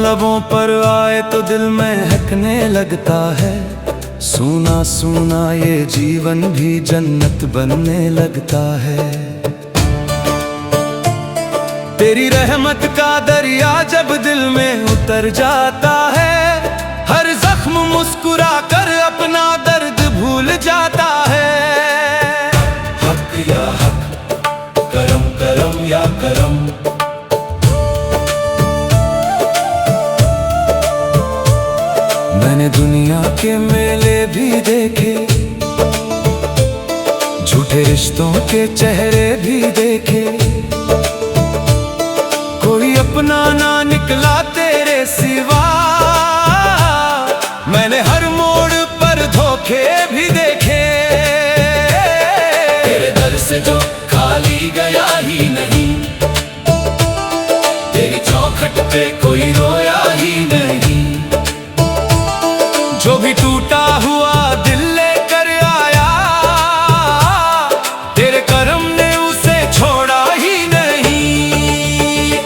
लबों पर आए तो दिल में महकने लगता है। सूना सूना ये जीवन भी जन्नत बनने लगता है। तेरी रहमत का दरिया जब दिल में उतर जाता है, हर जख्म मुस्कुरा कर अपना दर्द भूल जाता है। हक या हक, करम करम या करम। मैंने दुनिया के मेले भी देखे, झूठे रिश्तों के चेहरे भी देखे, कोई अपना ना निकला तेरे सिवा। मैंने हर मोड़ पर धोखे भी देखे, तेरे दर से जो खाली गया ही नहीं, तेरी चौखट पे कोई रोया ही नहीं। जो भी टूटा हुआ दिल लेकर आया, तेरे करम ने उसे छोड़ा ही नहीं।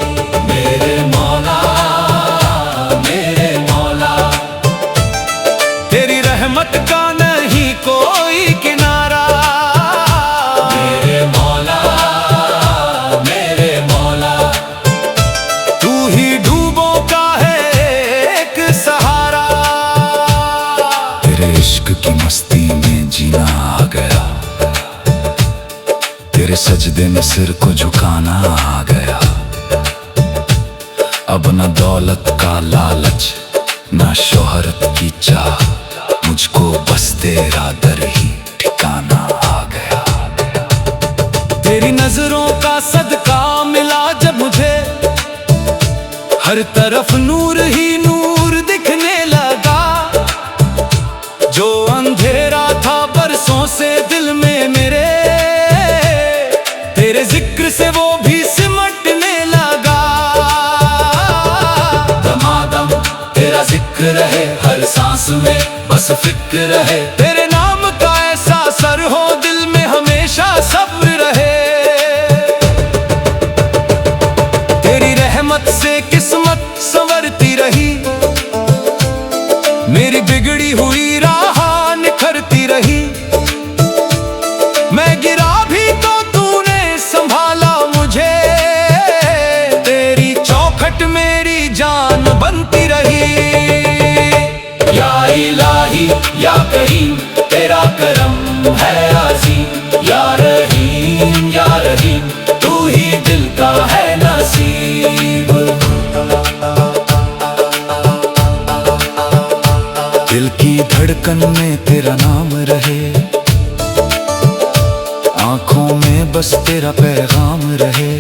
मेरे मौला, मेरे मौला, तेरी रहमत का नहीं कोई किनारा। मेरे मौला, मेरे मौला, तू ही डूबों का है एक सहारा। तेरे इश्क की मस्ती में जीना आ गया, तेरे सजदे में सिर को झुकाना आ गया। अब न दौलत का लालच, न शोहरत की चाह, मुझको बस तेरा दर ही ठिकाना आ गया। तेरी नजरों का सदका मिला जब मुझे, हर तरफ नूर ही नूर दिखने लगा। जो अंधेरा था बरसों से दिल में मेरे, तेरे जिक्र से वो भी सिमटने लगा। दमादम तेरा जिक्र रहे हर सांस में, बस फिक्र रहे तेरे नाम का ऐसा असर हो, दिल में हमेशा सब्र रहे। तेरी रहमत से किस्मत संवरती रही, मेरी बिगड़ी हुई राह निखरती रही। मैं गिरा भी तो तूने संभाला मुझे, तेरी चौखट मेरी जान बनती रही। या इलाही या करीम, तेरा करम है अजीम। या रहीम, तू ही दिल का है नसीब। दिल की धड़कन में तेरा नाम रहे, आंखों में बस तेरा पैगाम रहे।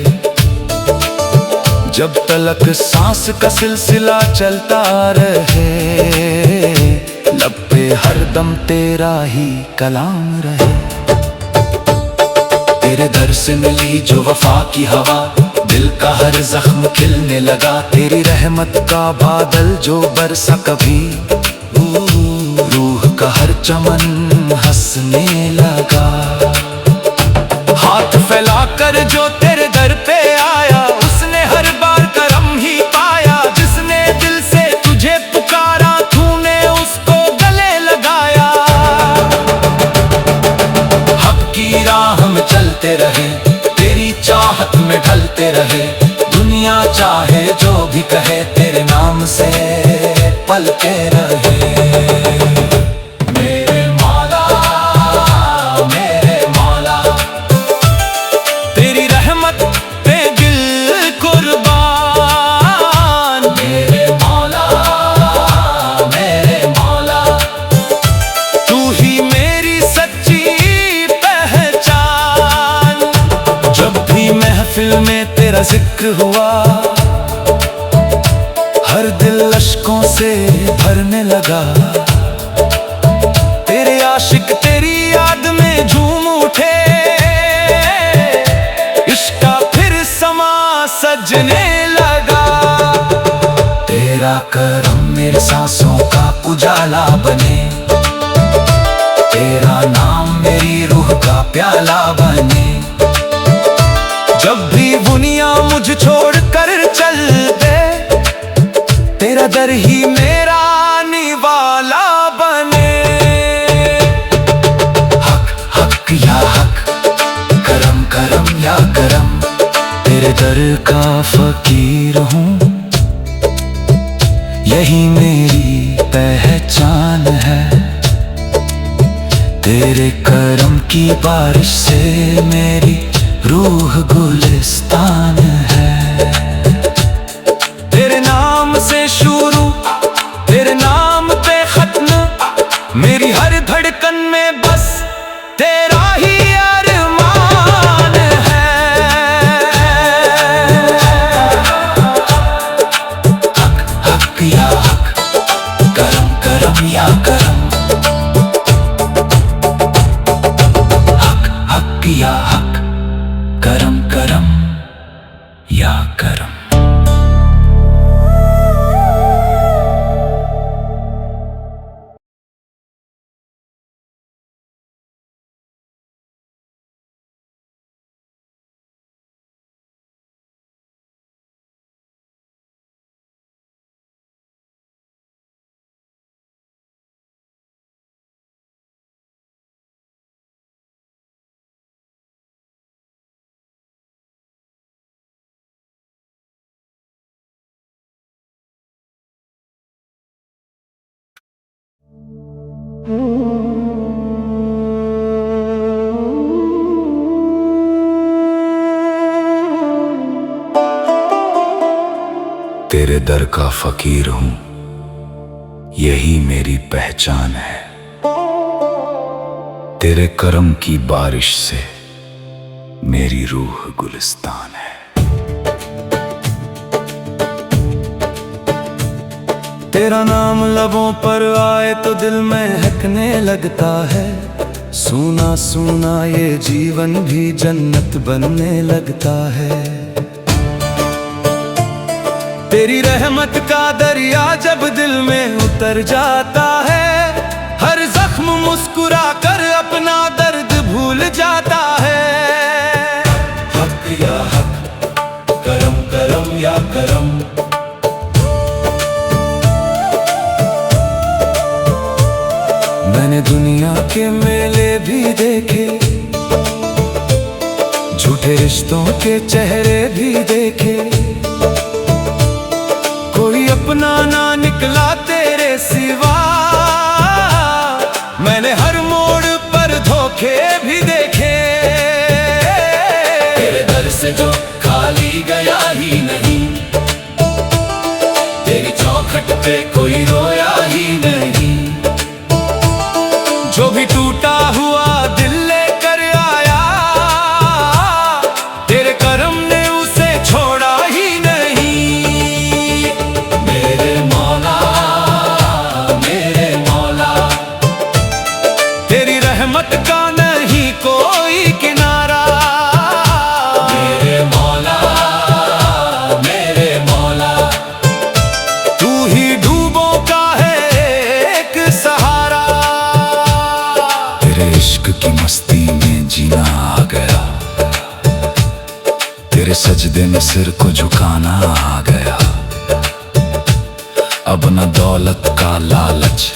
जब तलक सांस का सिलसिला चलता रहे, लब पे हरदम तेरा ही कलाम रहे। तेरे दर से मिली जो वफा की हवा, दिल का हर जख्म खिलने लगा। तेरी रहमत का बादल जो बरसा कभी, रूह का हर चमन हंसने लगा। हाथ फैलाकर जो तेरे दर पे आया, उसने हर बार करम ही पाया। जिसने दिल से तुझे पुकारा, तूने उसको गले लगाया। हक की राह में चलते रहे, तेरी चाहत में ढलते रहे। दुनिया चाहे जो भी कहे, तेरे नाम से पलते रहे। मेरे मौला, मेरे मौला, तेरी रहमत पे दिल कुर्बान। मेरे मौला, मेरे मौला, तू ही मेरी सच्ची पहचान। जब भी महफिल में तेरा जिक्र हुआ, हर दिल अश्कों से भरने लगा। तेरे आशिक तेरी याद में झूम उठे, इश्क का फिर समा सजने लगा। तेरा करम मेरे सांसों का उजाला बने, तेरा नाम मेरी रूह का प्याला बने। जब भी दुनिया मुझ छोड़ कर चल दे, तेरा तेरा दर ही मेरा निवाला बने। हक हक या हक, करम करम या करम, तेरे दर का फकीर हूँ, यही मेरी पहचान है। तेरे करम की बारिश से मेरी रूह गुलिस्तान है। तेरे नाम से शुरू, तेरे नाम पे खत्म, मेरी हर धड़कन में बस तेरा ही अरमान है। हक हक या हक, करम करम या करम, हक हक या हक, करम करम या करम। तेरे दर का फकीर हूँ, यही मेरी पहचान है। तेरे करम की बारिश से मेरी रूह गुलिस्तान है। तेरा नाम लबों पर आए तो दिल में महकने लगता है। सूना सूना ये जीवन भी जन्नत बनने लगता है। तेरी रहमत का दरिया जब दिल में उतर जाता है, हर जख्म मुस्कुरा कर अपना दर्द भूल जाता है। हक या हक, करम करम या करम, मैंने दुनिया के मेले भी देखे, झूठे रिश्तों के चेहरे भी देखे, कोई अपना ना निकला तेरे सिवा। मैंने हर मोड़ पर धोखे भी देखे, तेरे दर से जो खाली गया ही नहीं, तेरी चौखट पे कोई रोया ही नहीं। जो भी टूटा हुआ दिल लेकर आया, तेरे करम ने उसे छोड़ा ही नहीं। मेरे मौला, मेरे मौला, तेरी रहमत का नहीं कोई किनारा। मेरे मौला, मेरे मौला, तू ही डूबों का है एक सहारा। तेरे इश्क की मस्ती में जीना आ गया, तेरे सजदे में सिर को झुकाना आ गया। अब न दौलत का लालच,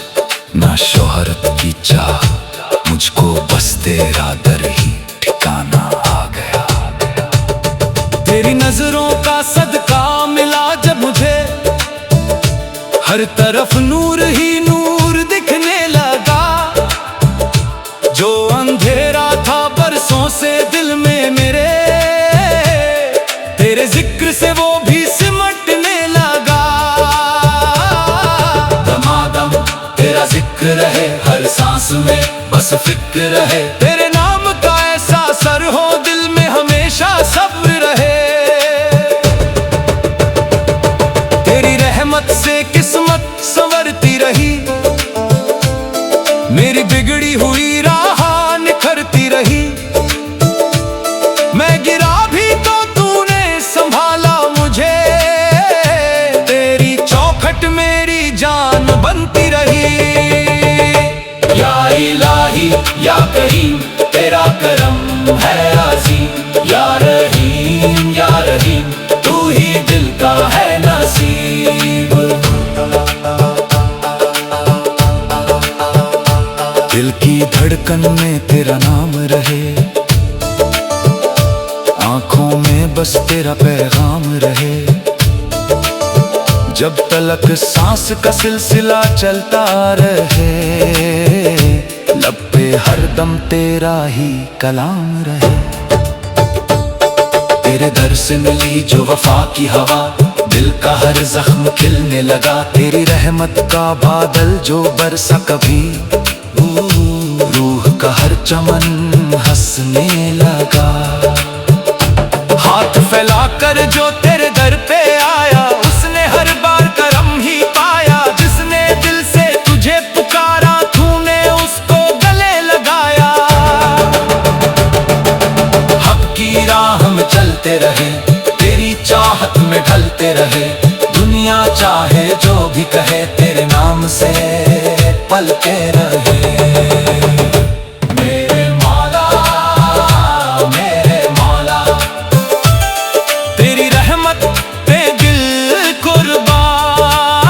न शोहरत की चाह, मुझको बस तेरा दर ही ठिकाना आ गया। तेरी नजरों का सदका मिला जब मुझे, हर तरफ नूर ही नूर दिखने लगा। जो अंधेरा था बरसों से दिल में मेरे, तेरे जिक्र से वो भी सिमटने लगा। दमादम तेरा जिक्र रहे हर सांस में, बस फिक्र रहे तेरे नाम का ऐसा असर हो, दिल में हमेशा सब्र रहे। तेरी रहमत से किस्मत संवरती रही, मेरी बिगड़ी हुई राह निखरती रही। मैं गिरा भी तो तूने संभाला मुझे, तेरी चौखट मेरी जान बनती रही। या इलाही या करीम, तेरा करम है अजीम। या रहीम, या रहीम, तू ही दिल का है नसीब। धड़कन में तेरा नाम रहे, आंखों में बस तेरा पैगाम रहे। जब तलक सांस का सिलसिला चलता रहे, लब पे हरदम तेरा ही कलाम रहे। तेरे दर से मिली जो वफा की हवा, दिल का हर जख्म खिलने लगा। तेरी रहमत का बादल जो बरसा कभी, रूह का हर चमन हंसने लगा। हाथ फैलाकर जो तेरे दर पे आया, उसने हर बार करम ही पाया। जिसने दिल से तुझे पुकारा, तूने उसको गले लगाया। हक की राह में चलते रहे, तेरी चाहत में ढलते रहे। दुनिया चाहे जो भी कहे, तेरे नाम से पलते रहे। मेरे मौला, मेरे मौला, तेरी रहमत पे दिल कुर्बान।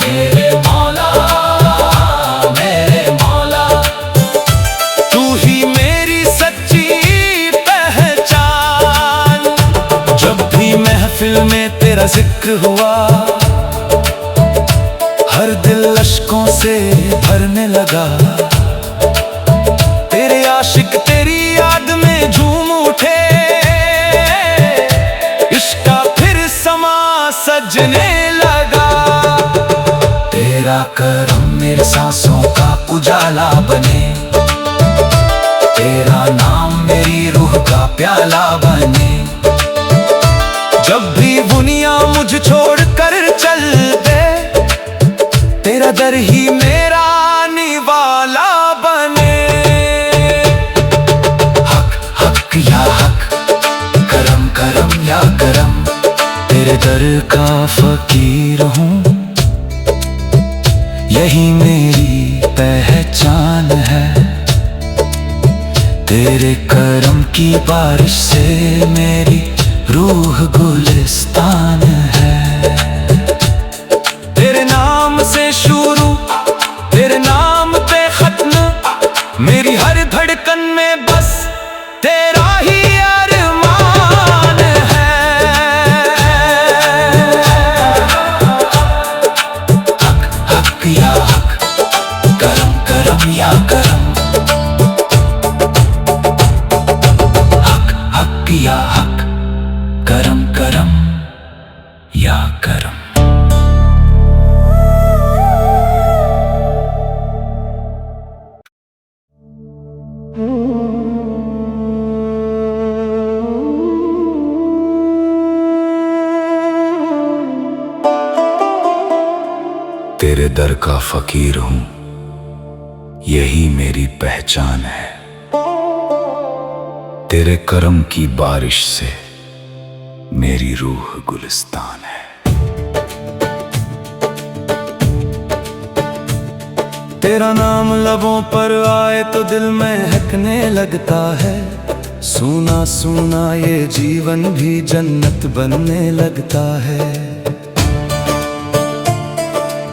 मेरे मौला, मेरे मौला, तू ही मेरी सच्ची पहचान। जब भी महफिल में तेरा जिक्र हुआ, हर दिल अश्कों से भरने लगा। तेरे आशिक तेरी याद में झूम उठे, इश्क का फिर समा सजने लगा। तेरा करम मेरे सांसों का उजाला बने, तेरा नाम मेरी रूह का प्याला बने। जब भी दुनिया मुझ छोड़ कर चल दे, तेरा दर ही मेरा निवाला बने। हक हक या हक, करम करम या करम, तेरे दर का फकीर हूँ, यही मेरी पहचान है। तेरे करम की बारिश से मेरी रूह गुलिस्तान है। तेरे नाम से शुरू, तेरे नाम पे खत्म, मेरी हर धड़कन में बस तेरा ही अरमान है। हक हक या हक, करम करम या करम, हक हक या हक, करम करम या करम। तेरे दर का फकीर हूँ, यही मेरी पहचान है। तेरे करम की बारिश से मेरी रूह गुलिस्तान है। तेरा नाम लबों पर आए तो दिल महकने लगता है। सूना सूना ये जीवन भी जन्नत बनने लगता है।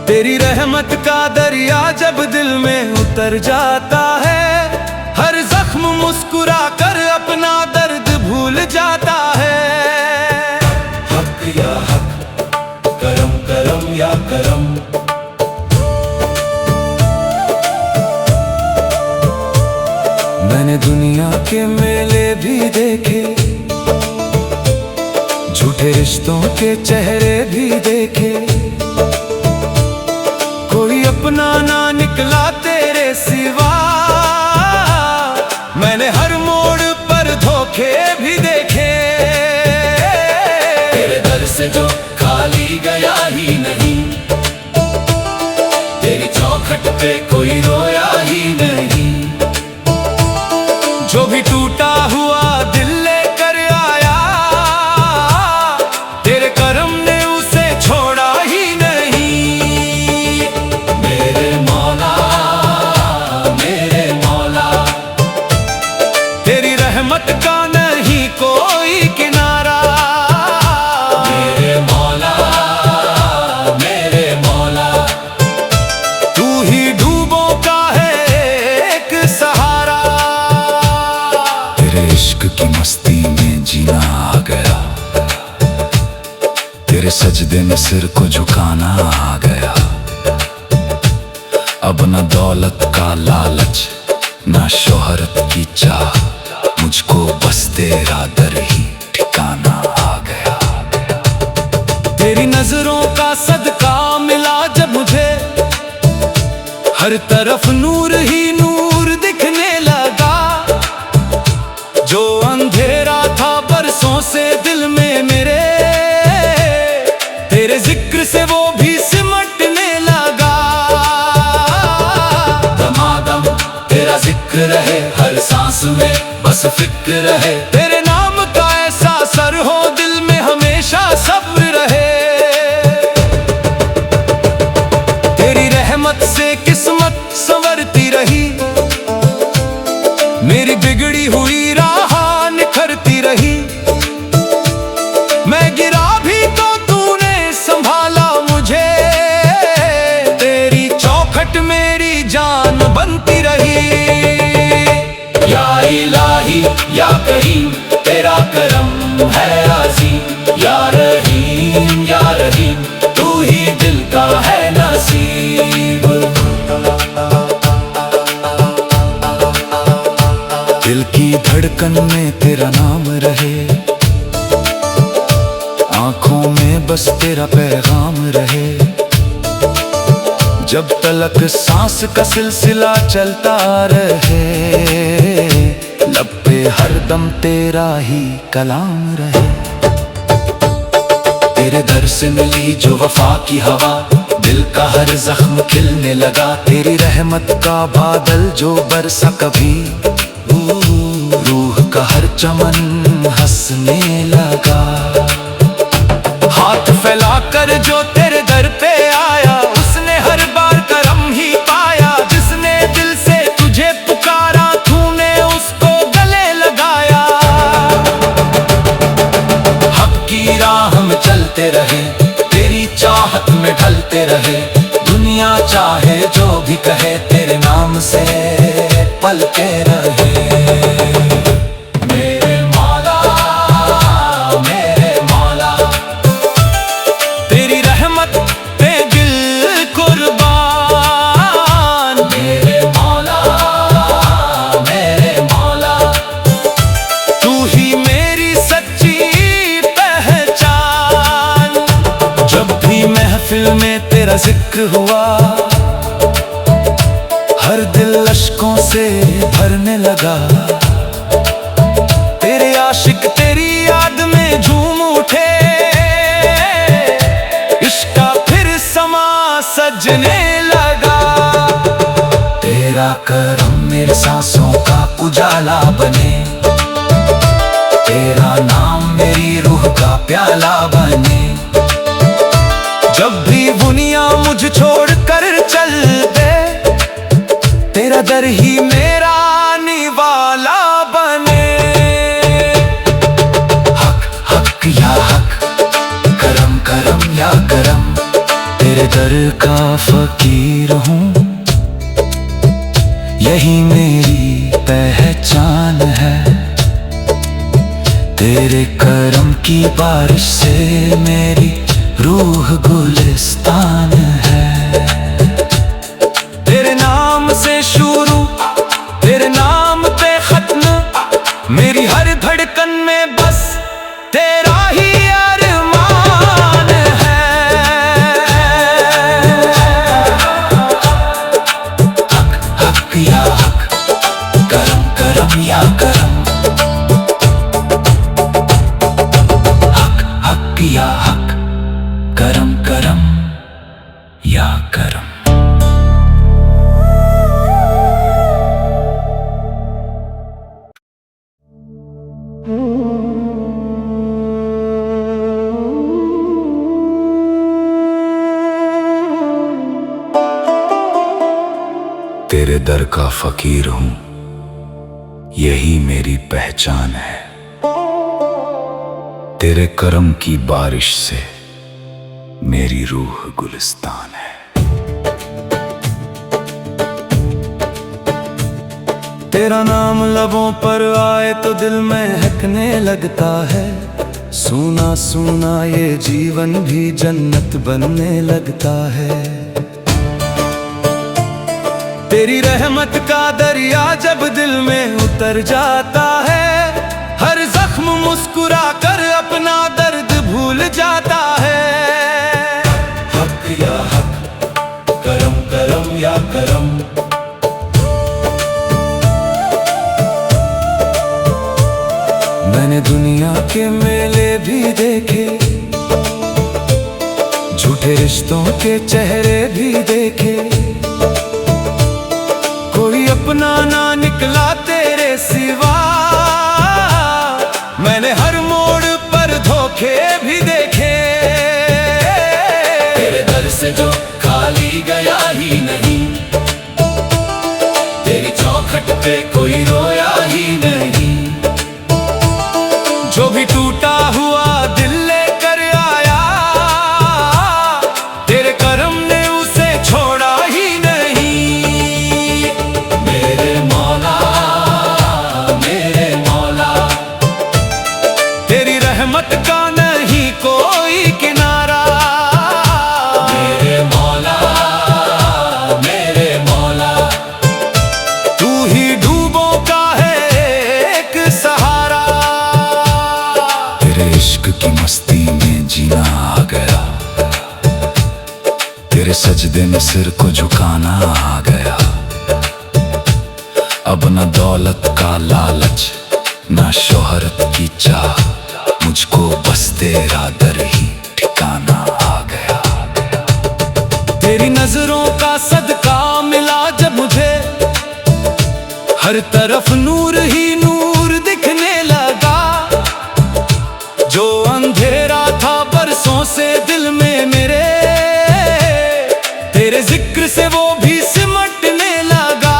तेरी रहमत का दरिया जब दिल में उतर जाता है, हर जख्म मुस्कुरा कर अपना दर्द भूल जाता है। हक या हक, करम करम या करम, मैंने दुनिया के मेले भी देखे, झूठे रिश्तों के चेहरे भी देखे। कोई अपना ना निकला तेरे सिवा, मैंने हर मोड़ पर धोखे भी देखे। तेरे दर से जो खाली गया ही नहीं, तेरी चौखट पे कोई रोया ही नहीं। जो भी टूटा हुआ दिल लेकर आया, तेरे करम ने उसे छोड़ा ही नहीं। मेरे मौला, मेरे मौला, तेरी रहमत का नहीं कोई किनारा। मेरे मौला, मेरे मौला, तू ही डूबों का दिन सिर को झुकाना आ गया। अब न दौलत का लालच न शोहरत की चाह, मुझको बस तेरा दर ही ठिकाना आ गया। तेरी नजरों का सदका मिला जब मुझे, हर तरफ नूर ही नूर दिखने लगा। जो अंधेरा था बरसों से दिल में मेरे, तेरे जिक्र से वो भी सिमटने लगा। दमादम तेरा जिक्र रहे हर सांस में, बस फिक्र रहे तेरे नाम का ऐसा असर हो दिल में हमेशा सब्र रहे। तेरी रहमत से किस्मत संवरती रही, मेरी बिगड़ी हुई राह निखरती रही। मैं गिरा भी तो तूने संभाला मुझे, तेरी चौखट मेरी जान बनती रही। या इलाही या करीम तेरा करम है अजीम, या रहीम तू ही दिल का है नसीब। दिल की धड़कन में तेरा नाम रहे, आंखों में बस तेरा पैगाम रहे। जब तलक सांस का सिलसिला चलता रहे, लब पे हरदम तेरा ही कलाम रहे। तेरे दर से मिली जो वफा की हवा, दिल का हर जख्म खिलने लगा। तेरी रहमत का बादल जो बरसा कभी, रूह का हर चमन हंसने लगा। हाथ फैलाकर जो तेरे दर पे आया, उसने हर बार करम ही पाया। जिसने दिल से तुझे पुकारा, तूने उसको गले लगाया। हक की राह में चलते रहे, तेरी चाहत में ढलते रहे। दुनिया चाहे जो भी कहे, तेरे नाम से पलते रहे। महफिल में तेरा जिक्र हुआ, हर दिल अश्कों से भरने लगा। तेरे आशिक तेरी याद में झूम उठे, इश्क का फिर समा सजने लगा। तेरा करम मेरे सांसों का उजाला बने, तेरा नाम मेरी रूह का प्याला बने। जब भी दुनिया मुझ छोड़ कर चल दे, तेरा दर ही मेरा निवाला बने। हक हक या हक, करम करम या करम, तेरे दर का फकीर हूँ, यही मेरी पहचान है। तेरे करम की बारिश से मेरी रूह गुलिस्तान है। तेरे नाम से शुरू, तेरे नाम पे खत्म, मेरी हर धड़कन में बस तेरा ही अरमान है। हक हक या हक, करम करम या करम, हक हक या हक, करम करम या करम। तेरे दर का फकीर हूँ, यही मेरी पहचान है। तेरे करम की बारिश से मेरी रूह गुलिस्तान है। तेरा नाम लबों पर आए तो दिल में महकने लगता है। सुना सुना ये जीवन भी जन्नत बनने लगता है। तेरी रहमत का दरिया जब दिल में उतर जाता है, हर जख्म मुस्कुरा कर अपना दर्द भूल जाता है। हक या हक, करम करम या करम, मैंने दुनिया के मेले भी देखे, झूठे रिश्तों के चेहरे भी देखे, कोई अपना ना निकला तेरे सिवा। मैंने हर मोड़ पर धोखे भी देखे, तेरे दर से जो खाली गया ही नहीं, तेरी चौखट पे कोई रोया ही नहीं। जो भी टूटा हुआ दिल लेकर आया, तेरे करम ने उसे छोड़ा ही नहीं। मेरे मौला, मेरे मौला, तेरी रहमत का नहीं कोई किनारा। मेरे मौला, मेरे मौला, तू ही डूबों का है एक सहारा। तेरे इश्क की मस्ती में जीना आ गया, तेरे सजदे में सिर को झुकाना आ गया। अब न दौलत का लालच, न शोहरत की चाह, मुझको बस तेरा दर ही ठिकाना आ गया। तेरी नजरों का सदका मिला जब मुझे, हर तरफ नूर ही नूर दिखने लगा। जो अंधेरा था बरसों से दिल में मेरे, तेरे जिक्र से वो भी सिमटने लगा।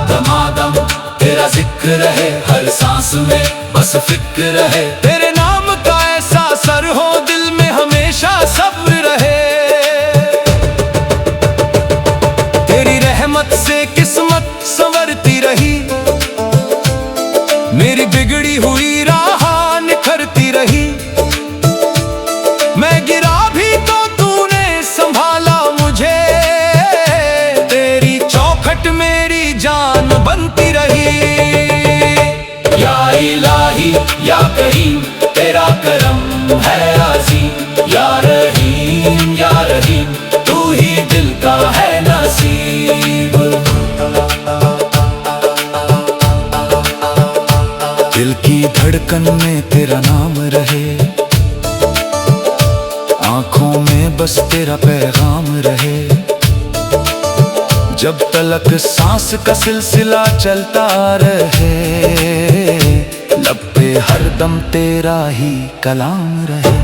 दमादम तेरा जिक्र रहे हर सांस में, बस फिक्र रहे तेरे नाम का ऐसा असर हो, दिल में हमेशा सब्र रहे। तेरी रहमत से किस्मत संवरती रही, मेरी बिगड़ी हुई राह निखरती रही। मैं गिरा भी तो तूने संभाला मुझे, तेरी चौखट मेरी जान बनती रही। या इलाही या करीम, तेरा करम है अजीम। या रहीम या रहीम, तू ही दिल का है नसीब। दिल की धड़कन में तेरा नाम रहे, आंखों में बस तेरा पैगाम रहे। जब तलक सांस का सिलसिला चलता रहे, लब पे हरदम तेरा ही कलाम रहे।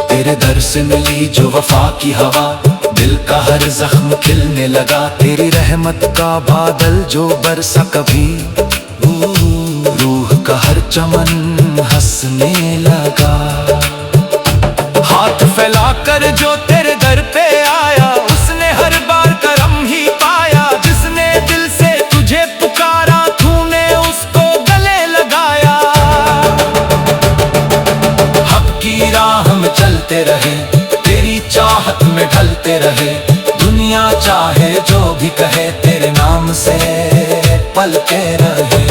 तेरे दर से मिली जो वफा की हवा, दिल का हर जख्म खिलने लगा। तेरी रहमत का बादल जो बरसा कभी, रूह का हर चमन हंसने लगा। हाथ फैलाकर जो तेरे दर पे आया, उसने हर बार करम ही पाया। जिसने दिल से तुझे पुकारा, तूने उसको गले लगाया। हक की राह में चलते रहे, तेरी चाहत में ढलते रहे। दुनिया चाहे जो भी कहे, तेरे नाम से पलते रहे।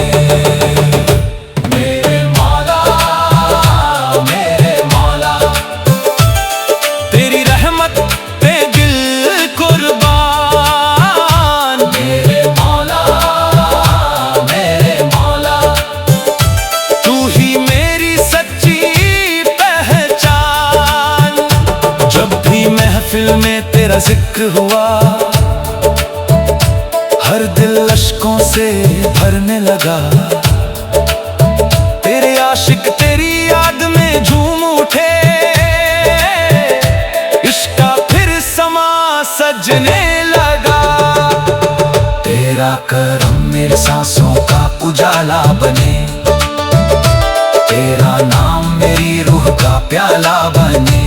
मेरे मौला, मेरे मौला, तेरी रहमत पे दिल कुर्बान। मेरे मौला, मेरे मौला, तू ही मेरी सच्ची पहचान। जब भी महफिल में तेरा जिक्र हुआ, हर दिल अश्कों से भरने लगा। तेरे आशिक तेरी याद में झूम उठे, इश्क का फिर समा सजने लगा। तेरा करम मेरे सांसों का उजाला बने, तेरा नाम मेरी रूह का प्याला बने।